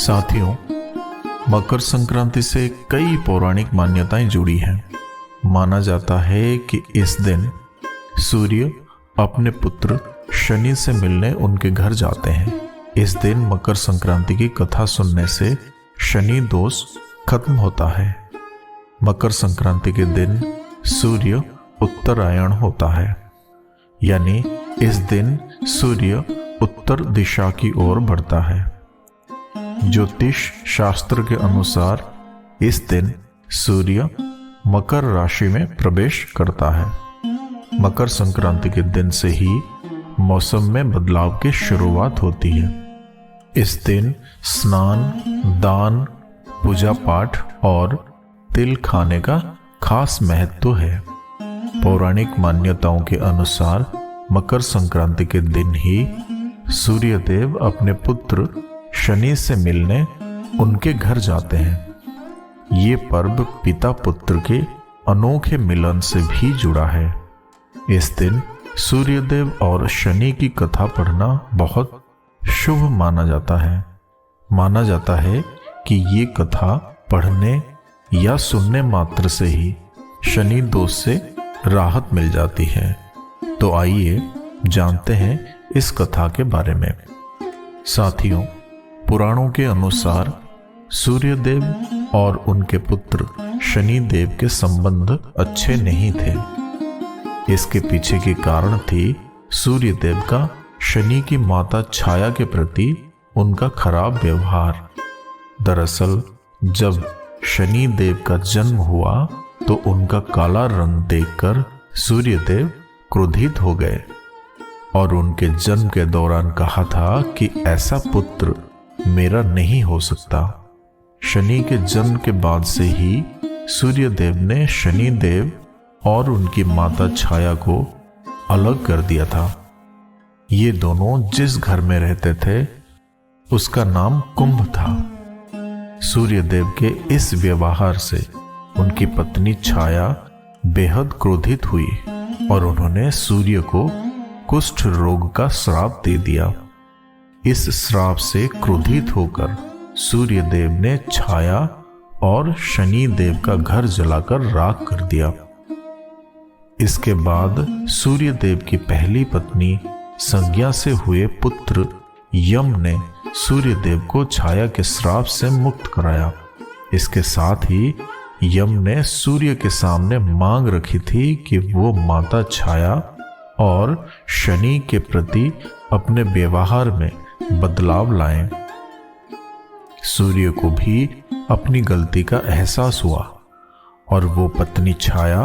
साथियों, मकर संक्रांति से कई पौराणिक मान्यताएं जुड़ी हैं। माना जाता है कि इस दिन सूर्य अपने पुत्र शनि से मिलने उनके घर जाते हैं। इस दिन मकर संक्रांति की कथा सुनने से शनि दोष खत्म होता है। मकर संक्रांति के दिन सूर्य उत्तरायण होता है, यानी इस दिन सूर्य उत्तर दिशा की ओर बढ़ता है। ज्योतिष शास्त्र के अनुसार इस दिन सूर्य मकर राशि में प्रवेश करता है। मकर संक्रांति के दिन से ही मौसम में बदलाव की शुरुआत होती है। इस दिन स्नान, दान, पूजा पाठ और तिल खाने का खास महत्व है। पौराणिक मान्यताओं के अनुसार मकर संक्रांति के दिन ही सूर्यदेव अपने पुत्र शनि से मिलने उनके घर जाते हैं। ये पर्व पिता पुत्र के अनोखे मिलन से भी जुड़ा है। इस दिन सूर्यदेव और शनि की कथा पढ़ना बहुत शुभ माना जाता है। माना जाता है कि ये कथा पढ़ने या सुनने मात्र से ही शनि दोष से राहत मिल जाती है। तो आइए जानते हैं इस कथा के बारे में। साथियों, पुराणों के अनुसार सूर्यदेव और उनके पुत्र शनि देव के संबंध अच्छे नहीं थे। इसके पीछे के कारण थी सूर्यदेव का शनि की माता छाया के प्रति उनका खराब व्यवहार। दरअसल जब शनि देव का जन्म हुआ तो उनका काला रंग देखकर सूर्यदेव क्रोधित हो गए और उनके जन्म के दौरान कहा था कि ऐसा पुत्र मेरा नहीं हो सकता। शनि के जन्म के बाद से ही सूर्यदेव ने शनि देव और उनकी माता छाया को अलग कर दिया था। ये दोनों जिस घर में रहते थे उसका नाम कुंभ था। सूर्यदेव के इस व्यवहार से उनकी पत्नी छाया बेहद क्रोधित हुई और उन्होंने सूर्य को कुष्ठ रोग का श्राप दे दिया। इस श्राप से क्रोधित होकर सूर्यदेव ने छाया और शनि देव का घर जलाकर राख कर दिया। इसके बाद सूर्यदेव की पहली पत्नी संज्ञा से हुए पुत्र यम ने सूर्यदेव को छाया के श्राप से मुक्त कराया। इसके साथ ही यम ने सूर्य के सामने मांग रखी थी कि वो माता छाया और शनि के प्रति अपने व्यवहार में बदलाव लाएं। सूर्य को भी अपनी गलती का एहसास हुआ और वो पत्नी छाया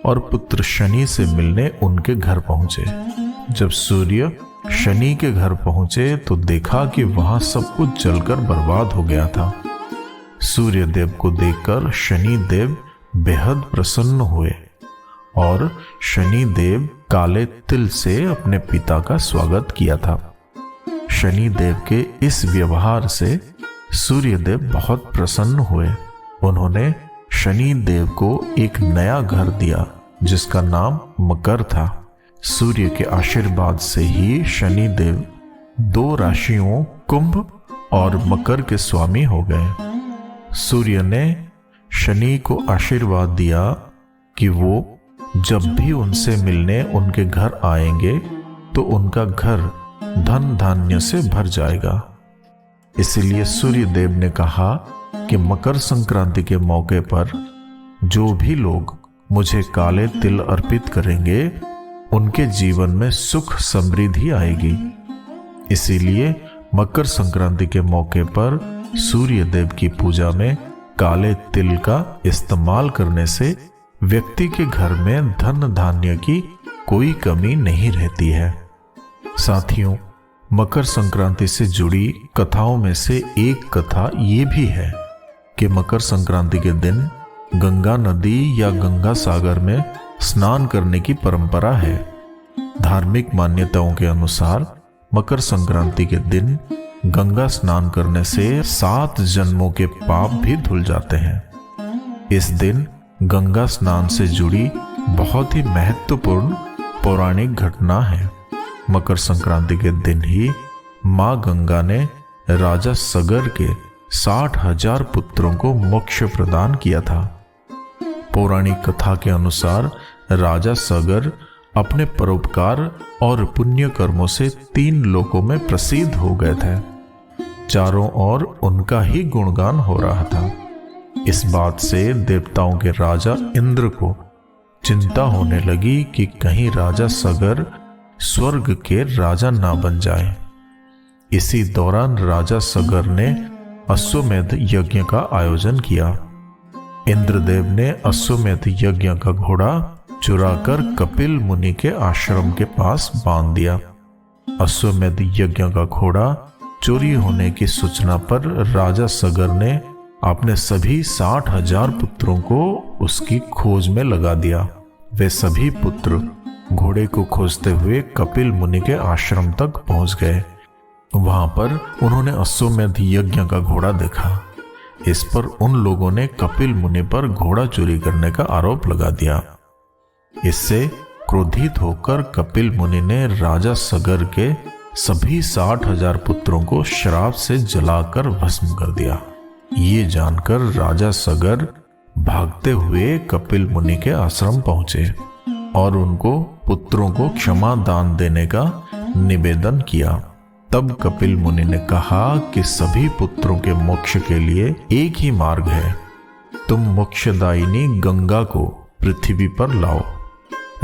और पुत्र शनि से मिलने उनके घर पहुंचे। जब सूर्य शनि के घर पहुंचे तो देखा कि वहां सब कुछ जलकर बर्बाद हो गया था। सूर्यदेव को देखकर शनि देव बेहद प्रसन्न हुए और शनि देव काले तिल से अपने पिता का स्वागत किया था। शनि देव के इस व्यवहार से सूर्यदेव बहुत प्रसन्न हुए। उन्होंने शनि देव को एक नया घर दिया जिसका नाम मकर था। सूर्य के आशीर्वाद से ही शनि देव दो राशियों कुंभ और मकर के स्वामी हो गए। सूर्य ने शनि को आशीर्वाद दिया कि वो जब भी उनसे मिलने उनके घर आएंगे तो उनका घर धन धान्य से भर जाएगा। इसलिए सूर्यदेव ने कहा कि मकर संक्रांति के मौके पर जो भी लोग मुझे काले तिल अर्पित करेंगे उनके जीवन में सुख समृद्धि आएगी। इसीलिए मकर संक्रांति के मौके पर सूर्यदेव की पूजा में काले तिल का इस्तेमाल करने से व्यक्ति के घर में धन धान्य की कोई कमी नहीं रहती है। साथियों, मकर संक्रांति से जुड़ी कथाओं में से एक कथा ये भी है कि मकर संक्रांति के दिन गंगा नदी या गंगा सागर में स्नान करने की परंपरा है। धार्मिक मान्यताओं के अनुसार मकर संक्रांति के दिन गंगा स्नान करने से 7 जन्मों के पाप भी धुल जाते हैं। इस दिन गंगा स्नान से जुड़ी बहुत ही महत्वपूर्ण पौराणिक घटना है। मकर संक्रांति के दिन ही माँ गंगा ने राजा सगर के 60,000 पुत्रों को मोक्ष प्रदान किया था। पौराणिक कथा के अनुसार राजा सगर अपने परोपकार और पुण्य कर्मों से 3 लोकों में प्रसिद्ध हो गए थे। चारों ओर उनका ही गुणगान हो रहा था। इस बात से देवताओं के राजा इंद्र को चिंता होने लगी कि कहीं राजा सगर स्वर्ग के राजा ना बन जाए। इसी दौरान राजा सगर ने अश्वमेध यज्ञ का आयोजन किया। इंद्रदेव ने अश्वमेध यज्ञ का घोड़ा चुराकर कपिल मुनि के आश्रम के पास बांध दिया। अश्वमेध यज्ञ का घोड़ा चोरी होने की सूचना पर राजा सगर ने अपने सभी 60,000 पुत्रों को उसकी खोज में लगा दिया। वे सभी पुत्र घोड़े को खोजते हुए कपिल मुनि के आश्रम तक पहुंच गए। वहां पर उन्होंने अश्वमेध यज्ञ का घोड़ा देखा। इस पर उन लोगों ने कपिल मुनि पर घोड़ा चोरी करने का आरोप लगा दिया। इससे क्रोधित होकर कपिल मुनि ने राजा सगर के सभी 60,000 पुत्रों को श्राप से जलाकर भस्म कर दिया। ये जानकर राजा सगर भागते हुए कपिल मुनि के आश्रम पहुंचे और उनको पुत्रों को क्षमा दान देने का निवेदन किया। तब कपिल मुनि ने कहा कि सभी पुत्रों के मोक्ष के लिए एक ही मार्ग है। तुम मोक्षदायिनी गंगा को पृथ्वी पर लाओ।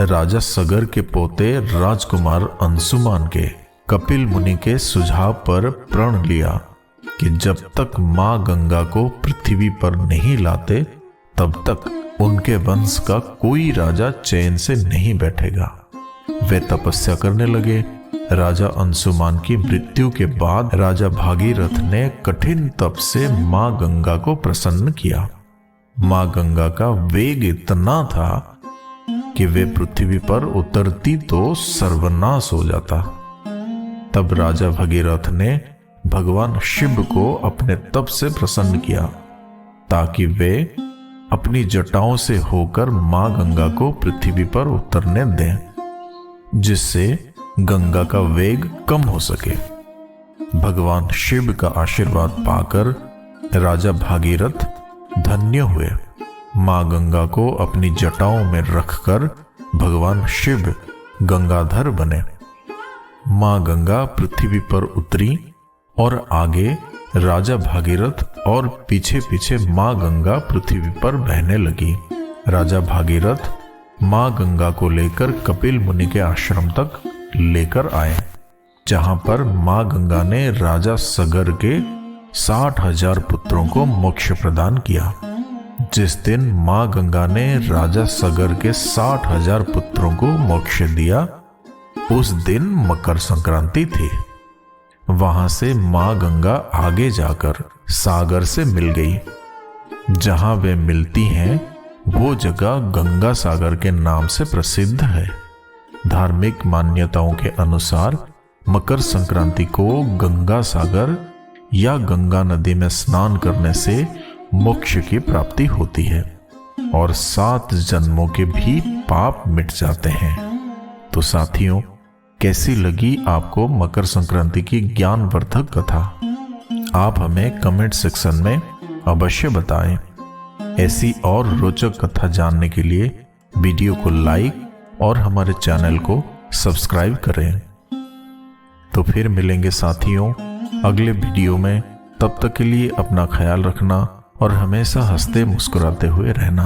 राजा सगर के पोते राजकुमार अंशुमान के कपिल मुनि के सुझाव पर प्रण लिया कि जब तक मां गंगा को पृथ्वी पर नहीं लाते तब तक उनके वंश का कोई राजा चैन से नहीं बैठेगा। वे तपस्या करने लगे। राजा अंशुमान की मृत्यु के बाद राजा भागीरथ ने कठिन तप से मां गंगा को प्रसन्न किया। मां गंगा का वेग इतना था कि वे पृथ्वी पर उतरती तो सर्वनाश हो जाता। तब राजा भगीरथ ने भगवान शिव को अपने तप से प्रसन्न किया ताकि वे अपनी जटाओं से होकर मां गंगा को पृथ्वी पर उतरने दें, जिससे गंगा का वेग कम हो सके। भगवान शिव का आशीर्वाद पाकर राजा भागीरथ धन्य हुए। मां गंगा को अपनी जटाओं में रखकर भगवान शिव गंगाधर बने। मां गंगा पृथ्वी पर उतरी और आगे राजा भागीरथ और पीछे पीछे मां गंगा पृथ्वी पर बहने लगी। राजा भागीरथ मां गंगा को लेकर कपिल मुनि के आश्रम तक लेकर आए, जहां पर मां गंगा ने राजा सगर के 60,000 पुत्रों को मोक्ष प्रदान किया। जिस दिन मां गंगा ने राजा सगर के 60,000 पुत्रों को मोक्ष दिया, उस दिन मकर संक्रांति थी। वहां से मां गंगा आगे जाकर सागर से मिल गई। जहां वे मिलती हैं वो जगह गंगा सागर के नाम से प्रसिद्ध है। धार्मिक मान्यताओं के अनुसार मकर संक्रांति को गंगा सागर या गंगा नदी में स्नान करने से मोक्ष की प्राप्ति होती है और 7 जन्मों के भी पाप मिट जाते हैं। तो साथियों, कैसी लगी आपको मकर संक्रांति की ज्ञानवर्धक कथा? आप हमें कमेंट सेक्शन में अवश्य बताएं। ऐसी और रोचक कथा जानने के लिए वीडियो को लाइक और हमारे चैनल को सब्सक्राइब करें। तो फिर मिलेंगे साथियों अगले वीडियो में। तब तक के लिए अपना ख्याल रखना और हमेशा हंसते मुस्कुराते हुए रहना।